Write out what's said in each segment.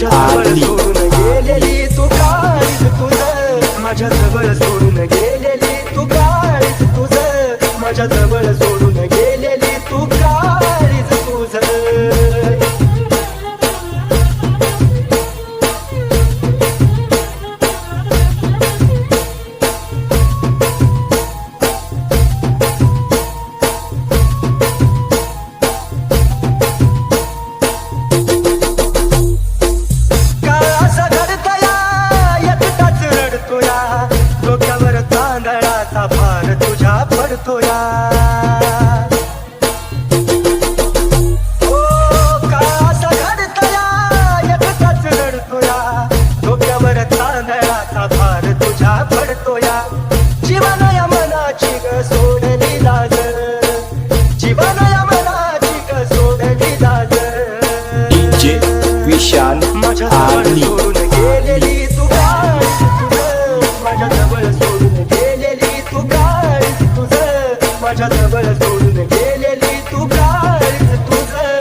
early सोडून गेलेली तू काळीज तुझं माझ्या जवळ सोडून गेलेली तू काळीज तुझं माझ्या जवळ सोडून गेलेली तू काळीज तुझं डोक्यावर तांदळाचा भार तुझ्या पडतोया ओ कासा घडतया एकटाच रडतोया डोक्यावर तांदळाचा भार तुझ्या पडतोया जीवनया मनाची ग सोडली लाज जीवनया मनाची ग सोडली लाज डीजे विशाल आरली सोडून गेलेली तू काळीज तुझं माझ्या जवळ सोडून गेलेली तू काळीज तुझं माझ्या जवळ सोडून गेलेली तू काळीज तुझं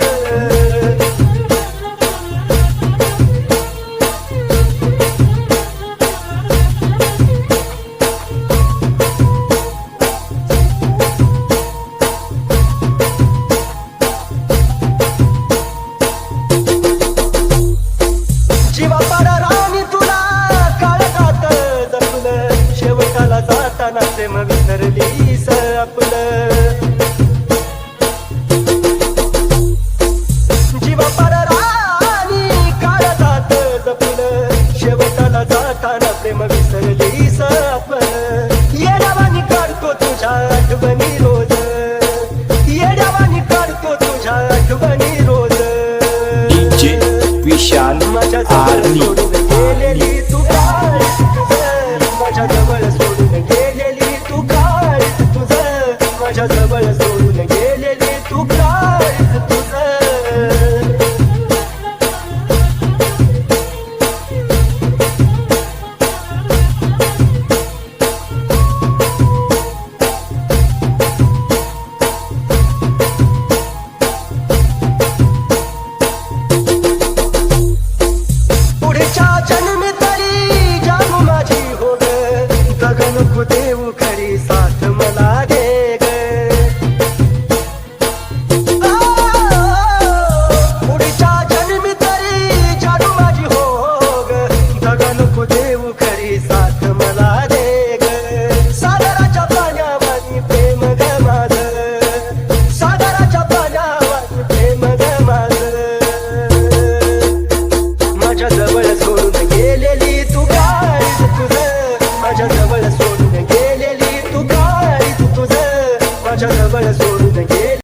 जीवा पाडा राणी तुला काळजात जपलं शेवटाला जाताना प्रेम विसरलीस आपलं जीवा पाडा राणी काळजात जपलं शेवटाला जाताना प्रेम विसरलीस आपलं येड्यावानी काढतो तुझ्या आठवणी रोज येड्यावानी काढतो तुझ्या आठवणी रोज डीजे विशाल आरली